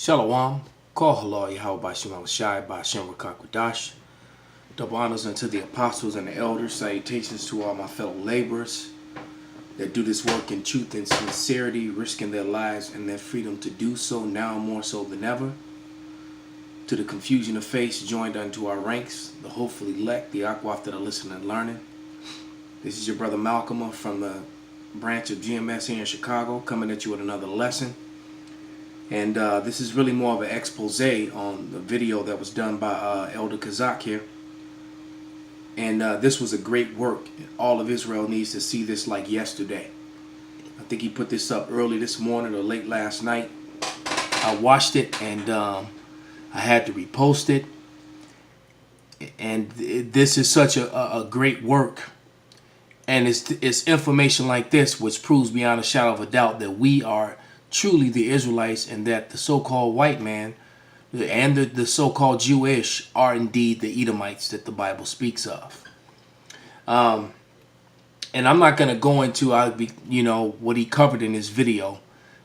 Shalom, call halal Yahweh Shema Shai by Shem Rakakwadash. Double honors unto the apostles and the elders. Salutations to all my fellow laborers that do this work in truth and sincerity, risking their lives and their freedom to do so, now more so than ever. To the confusion of faith joined unto our ranks, the hopefully elect, the Akwaf that are listening and learning. This is your brother Malcolm from the branch of GMS here in Chicago, coming at you with another lesson. And this is really more of an expose on the video that was done by Elder Kazak here. And this was a great work. All of Israel needs to see this like yesterday. I think he put this up early this morning or late last night. I watched it and I had to repost it. And this is such a great work. And it's information like this which proves beyond a shadow of a doubt that we are truly the Israelites, and that the so-called white man and the so-called Jewish are indeed the Edomites that the Bible speaks of. And I'm not going to go into what he covered in his video.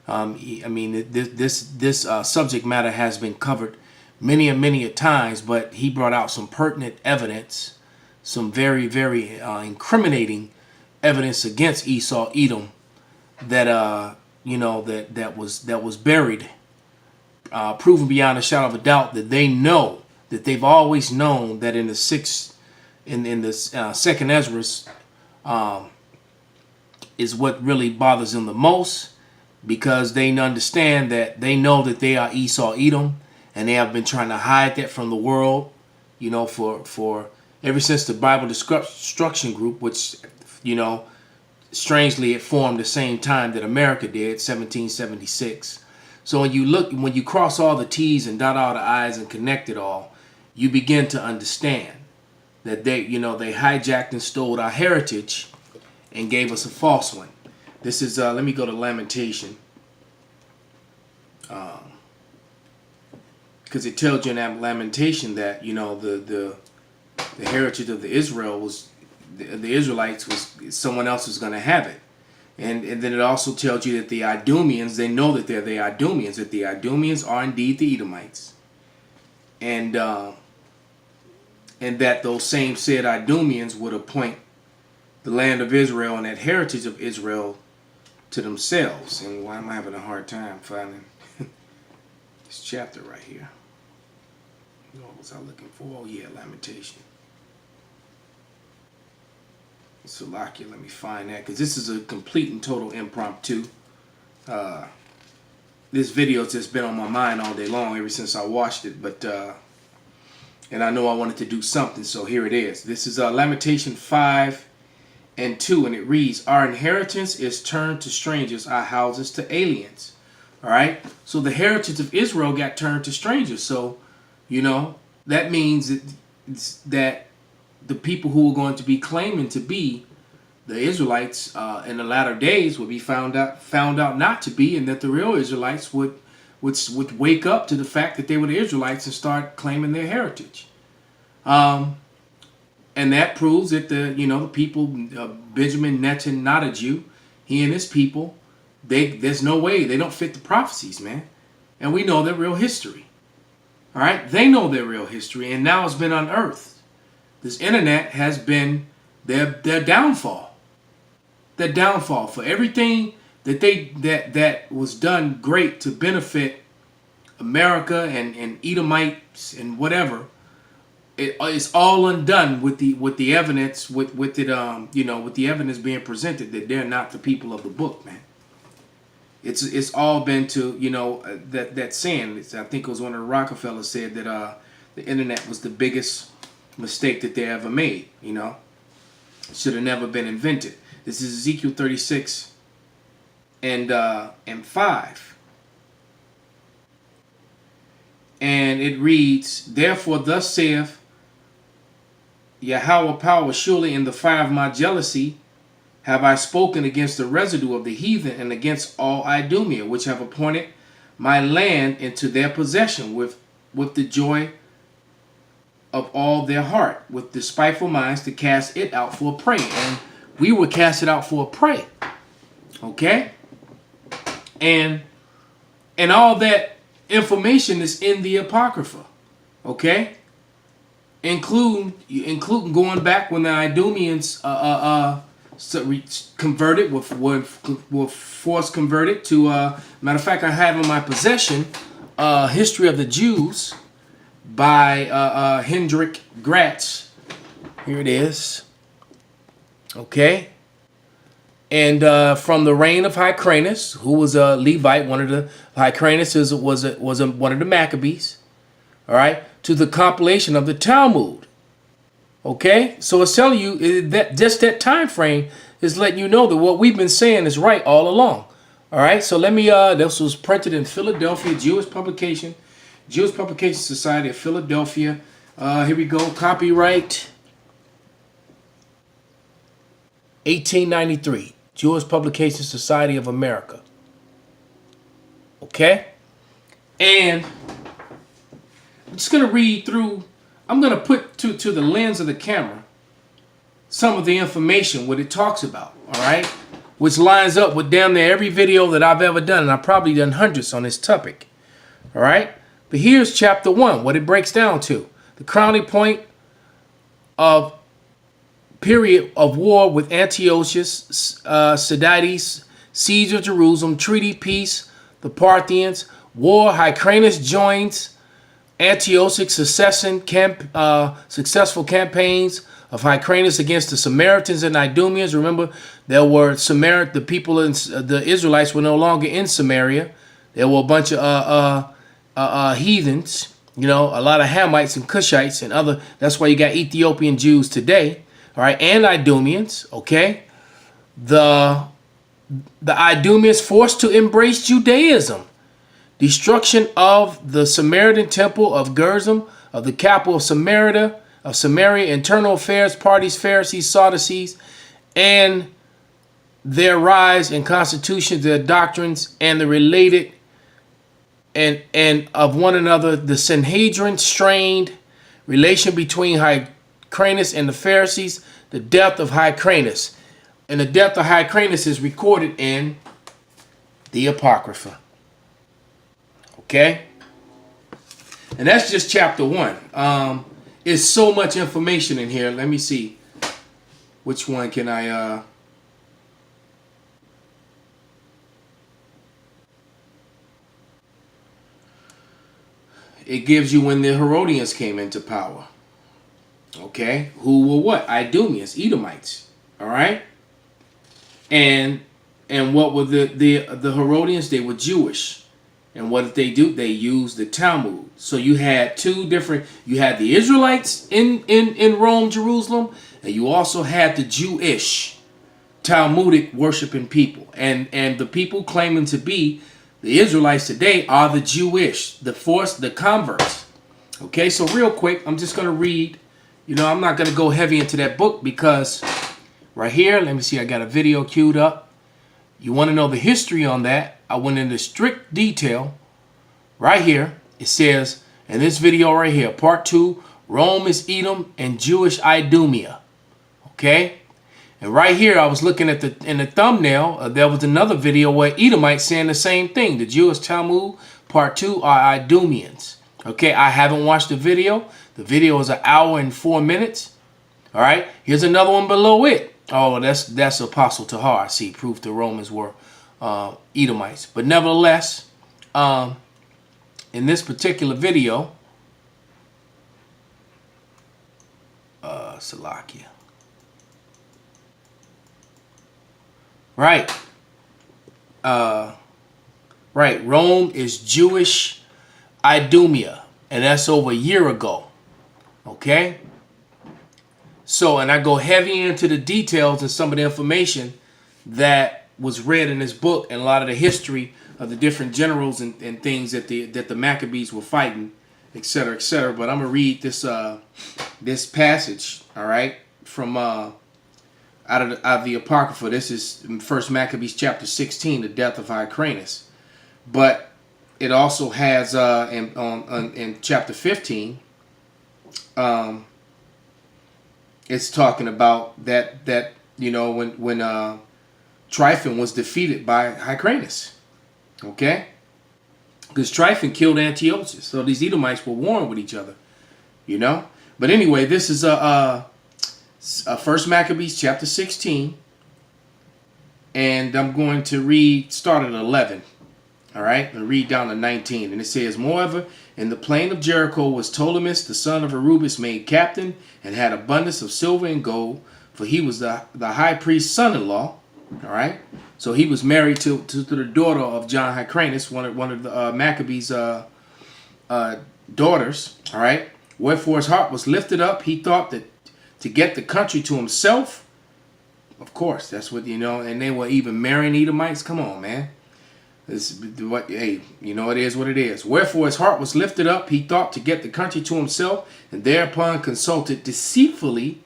This subject matter has been covered many a times, but he brought out some pertinent evidence, some very incriminating evidence against Esau, Edom, that that was buried, proven beyond a shadow of a doubt that they've always known that in the second Ezra is what really bothers them the most, because they understand that they know that they are Esau, Edom, and they have been trying to hide that from the world, for ever since the Bible Destruction Group, which strangely, it formed the same time that America did, 1776. So when you cross all the T's and dot all the I's and connect it all, you begin to understand that they hijacked and stole our heritage and gave us a false one. This is, let me go to Lamentation. Because it tells you in that Lamentation that, the heritage of the Israelites was someone else was going to have it. And then it also tells you that the Idumeans, they know that they're the Idumeans, that the Idumeans are indeed the Edomites. And that those same said Idumeans would appoint the land of Israel and that heritage of Israel to themselves. And why am I having a hard time finding this chapter right here? What was I looking for? Oh yeah, Lamentation. Salakia, let me find that, because this is a complete and total impromptu. This video has just been on my mind all day long ever since I watched it, but and I know I wanted to do something, so here it is. This is Lamentation 5 and 2, and it reads, "Our inheritance is turned to strangers, our houses to aliens." All right, so the heritage of Israel got turned to strangers. So that means that the people who are going to be claiming to be the Israelites in the latter days will be found out not to be, and that the real Israelites would wake up to the fact that they were the Israelites and start claiming their heritage. And that proves that the people, Benjamin Netan, not a Jew, he and his people, there's no way they don't fit the prophecies, man. And we know their real history. All right, they know their real history, and now it's been unearthed. This internet has been their downfall. Their downfall for everything that was done great to benefit America and Edomites and whatever. It's all undone with the evidence with the evidence being presented that they're not the people of the book, man. It's all been to that saying. I think it was one of the Rockefellers said that the internet was the biggest mistake that they ever made. Should have never been invented. This is Ezekiel 36 and 5, and it reads, "Therefore thus saith Yahweh power, surely in the fire of my jealousy have I spoken against the residue of the heathen and against all Idumea, which have appointed my land into their possession with the joy of all their heart, with despiteful minds to cast it out for a prey." And we were casted out for a prey. Okay? And all that information is in the Apocrypha. Okay? Including going back when the Idumeans converted, were forced converted to, matter of fact, I have in my possession History of the Jews by Hendrik Gratz. Here it is. Okay. And from the reign of Hyrcanus, who was a Levite, one of the Hyrcanus was one of the Maccabees, all right, to the compilation of the Talmud. Okay, so it's telling you that just that time frame is letting you know that what we've been saying is right all along. All right, so let me. This was printed in Philadelphia, Jewish Publication Society of Philadelphia. Here we go. Copyright 1893. Jewish Publication Society of America. Okay? And I'm just going to read through, I'm going to put to the lens of the camera some of the information, what it talks about, all right? Which lines up with damn near every video that I've ever done, and I've probably done hundreds on this topic, all right? But here's chapter 1, what it breaks down to. The crowning point of period of war with Antiochus, Sidites, siege of Jerusalem, treaty, peace, the Parthians, war, Hyrcanus joins Antiochus, successful campaigns of Hyrcanus against the Samaritans and Idumeans. Remember, there were the people in the Israelites were no longer in Samaria. There were a bunch of heathens, you know, a lot of Hamites and Cushites and other. That's why you got Ethiopian Jews today. All right, and Idumeans, okay? The Idumeans forced to embrace Judaism. Destruction of the Samaritan temple of Gerizim, of the capital of Samaria, internal affairs, parties, Pharisees, Sadducees, and their rise and constitution, their doctrines, and the related and of one another, the Sanhedrin strained relation between Hyrcanus and the Pharisees, the death of Hyrcanus. And the death of Hyrcanus is recorded in the Apocrypha. Okay? And that's just chapter 1. There's so much information in here. Let me see. Which one can I... It gives you when the Herodians came into power. Okay, who were what? Idumeans, Edomites. All right, and what were the Herodians? They were Jewish, and what did they do? They used the Talmud. So you had two different. You had the Israelites in Rome, Jerusalem, and you also had the Jewish Talmudic worshiping people, and the people claiming to be the Israelites today are the Jewish, the converts. Okay, so real quick, I'm just going to read. You know, I'm not going to go heavy into that book because right here, let me see, I got a video queued up. You want to know the history on that? I went into strict detail. Right here, it says, in this video right here, part 2, Rome is Edom and Jewish Idumea. Okay? And right here, I was looking at in the thumbnail, there was another video where Edomites saying the same thing. The Jewish Talmud, part 2, are Idumeans. Okay, I haven't watched the video. The video is 1 hour and 4 minutes. All right, here's another one below it. Oh, that's Apostle Tahar. See, proof the Romans were Edomites. But nevertheless, in this particular video, Salakia. Right. Right. Rome is Jewish Idumea. And that's over a year ago. Okay? So, and I go heavy into the details and some of the information that was read in this book and a lot of the history of the different generals and things that the Maccabees were fighting, etc., etc. But I'm going to read this passage, all right, from out of the Apocrypha. This is 1 Maccabees chapter 16, the death of Hyrcanus. But it also has in chapter 15, it's talking about that you know when Tryphon was defeated by Hyrcanus. Okay, because Tryphon killed Antiochus. So these Edomites were warring with each other, you know. But anyway, this is First Maccabees chapter 16, and I'm going to start at 11. All right, and read down to 19, and it says, "Moreover, in the plain of Jericho was Ptolemus the son of Arubis made captain, and had abundance of silver and gold, for he was the high priest's son-in-law." All right, so he was married to the daughter of John Hyrcanus, one of the Maccabees' daughters. All right, wherefore his heart was lifted up. He thought that to get the country to himself. Of course, that's what, you know, and they were even marrying Edomites. Come on, man. Hey, you know, it is what it is. Wherefore his heart was lifted up. He thought to get the country to himself, and thereupon consulted deceitfully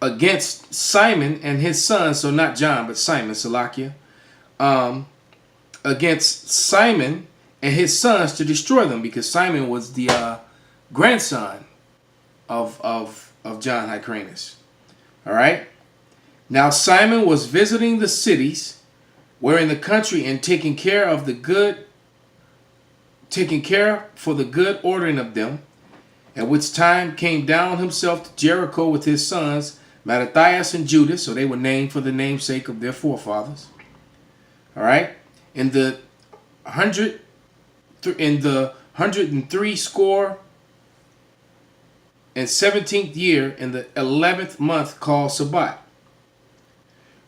against Simon and his sons. So not John, but Simon, Salakia. Against Simon and his sons to destroy them, because Simon was the grandson of John Hyrcanus. All right. Now Simon was visiting the cities were in the country, and taking care for the good ordering of them, at which time came down himself to Jericho with his sons Mattathias and Judas, so they were named for the namesake of their forefathers. All right, in the 117th year, in the 11th month, called Sabbat,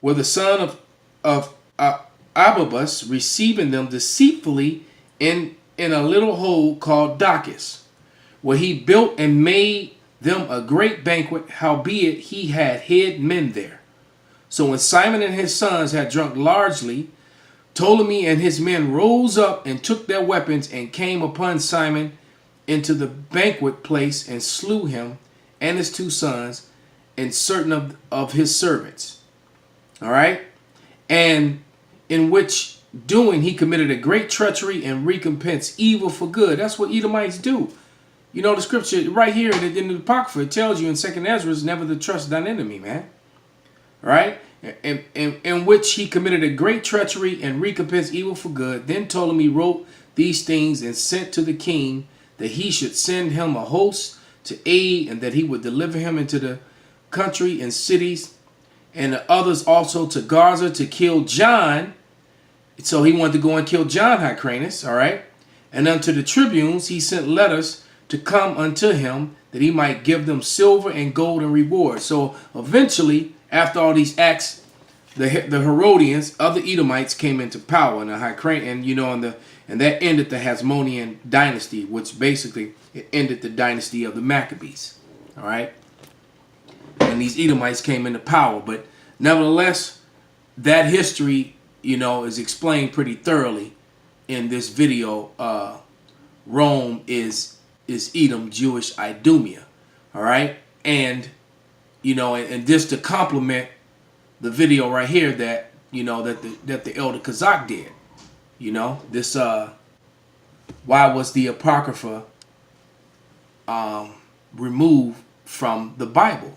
were the son of Ababus receiving them deceitfully in a little hole called Dachis, where he built and made them a great banquet, howbeit he had hid men there. So when Simon and his sons had drunk largely, Ptolemy and his men rose up and took their weapons and came upon Simon into the banquet place and slew him and his 2 sons and certain of his servants. All right, and in which doing he committed a great treachery and recompensed evil for good. That's what Edomites do. You know, the scripture right here in the Apocrypha, it tells you in 2nd Ezra, never to trust thine enemy, man. All right? In which he committed a great treachery and recompensed evil for good. Then Ptolemy wrote these things and sent to the king that he should send him a host to aid, and that he would deliver him into the country and cities, and the others also to Gaza to kill John. So he wanted to go and kill John Hyrcanus, all right? And unto the tribunes he sent letters to come unto him, that he might give them silver and gold and reward. So eventually, after all these acts, the Herodians, other Edomites, came into power, and and that ended the Hasmonean dynasty, which basically it ended the dynasty of the Maccabees, all right? And these Edomites came into power, but nevertheless, that history, you know, is explained pretty thoroughly in this video. Rome is Edom, Jewish Idumea, all right? And, you know, and just to complement the video right here that, you know, that the Elder Kazak did, you know, this, why was the Apocrypha removed from the Bible?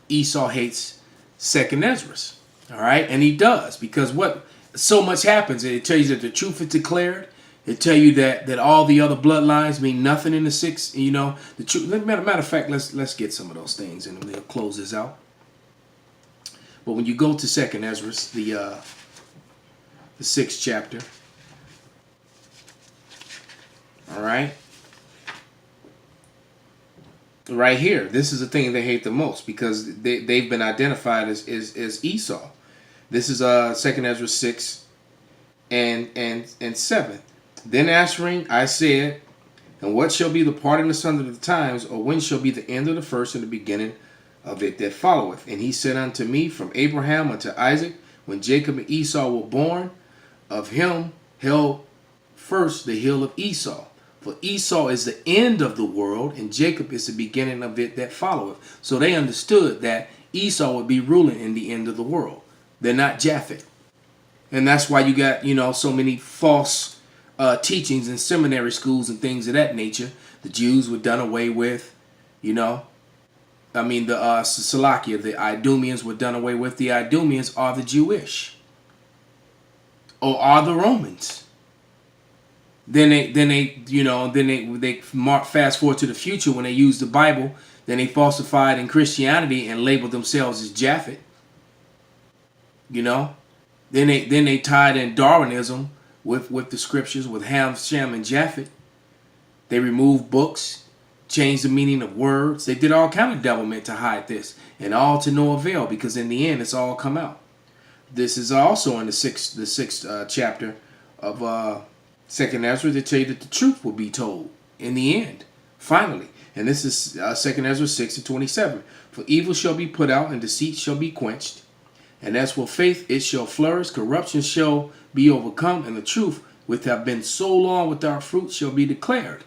Esau hates 2nd Ezra, all right? And he does, because so much happens. It tells you that the truth is declared. It tell you that all the other bloodlines mean nothing in the 6. You know, the truth. Matter of fact, let's get some of those things and we'll close this out. But when you go to 2nd Ezra, the 6th chapter, all right, right here, this is the thing they hate the most, because they've been identified as Esau. This is 2nd Ezra 6 and 7. Then answering, I said, and what shall be the part in the sons of the times, or when shall be the end of the first and the beginning of it that followeth? And he said unto me, from Abraham unto Isaac, when Jacob and Esau were born, of him held first the hill of Esau. For Esau is the end of the world, and Jacob is the beginning of it that followeth. So they understood that Esau would be ruling in the end of the world. They're not Japheth. And that's why you got, you know, so many false teachings in seminary schools and things of that nature. The Jews were done away with, you know. I mean, the Salakia, the Idumeans were done away with. The Idumeans are the Jewish, or are the Romans. They fast forward to the future when they use the Bible. Then they falsified in Christianity and labeled themselves as Japhet. You know, then they tied in Darwinism with the scriptures, with Ham, Shem, and Japhet. They removed books, changed the meaning of words. They did all kind of devilment to hide this, and all to no avail, because in the end, it's all come out. This is also in the sixth chapter of Second Ezra. They tell you that the truth will be told in the end, finally. And this is Second Ezra 6:27. For evil shall be put out, and deceit shall be quenched. And as for faith, it shall flourish. Corruption shall be overcome, and the truth, which have been so long without fruit, shall be declared.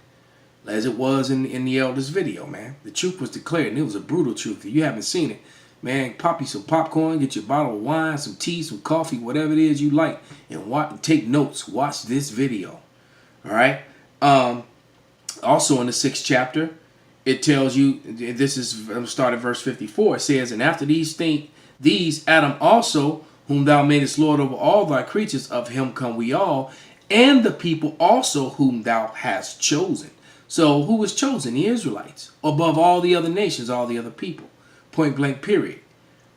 As it was in the elders' video, man. The truth was declared, and it was a brutal truth. If you haven't seen it, man, pop you some popcorn, get your bottle of wine, some tea, some coffee, whatever it is you like, and take notes. Watch this video. All right? Also in the 6th chapter, it tells you, this is, I'm start at verse 54. It says, and after these Adam also, whom thou madest Lord over all thy creatures, of him come we all, and the people also whom thou hast chosen. So who was chosen? The Israelites, above all the other nations, all the other people. Point blank, period.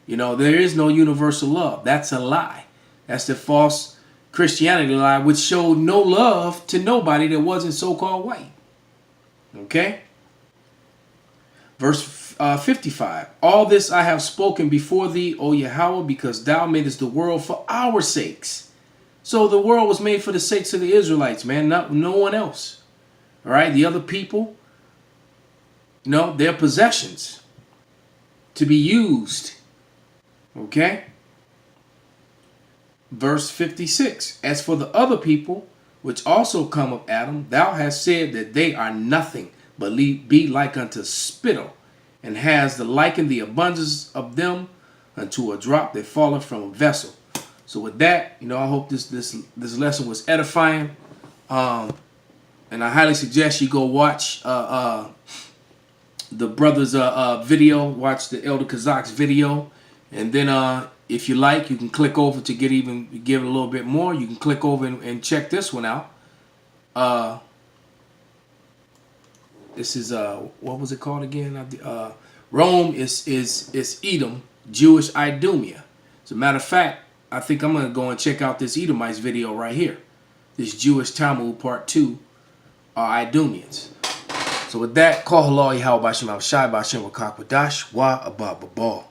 You know, there is no universal love. That's a lie. That's the false Christianity lie, which showed no love to nobody that wasn't so-called white. Okay? Verse 55. All this I have spoken before thee, O Yahweh, because thou madest the world for our sakes. So the world was made for the sakes of the Israelites, man, no one else. All right? The other people, their possessions to be used. Okay? Verse 56. As for the other people, which also come of Adam, thou hast said that they are nothing, but be like unto spittle, and has the liken the abundance of them unto a drop that falleth from a vessel. So with that, I hope this lesson was edifying. And I highly suggest you go watch the brother's video, watch the Elder Kazak's video, and then if you like, you can click over to give it a little bit more. You can click over and check this one out. This is what was it called again? Rome is Edom, Jewish Idumea. As a matter of fact, I think I'm gonna go and check out this Edomites video right here. This Jewish Talmud Part 2 are Idumeans. So with that, call halal Yahweh Bashim Abshai Bashim Wakak Wadash Wa Abba Babal.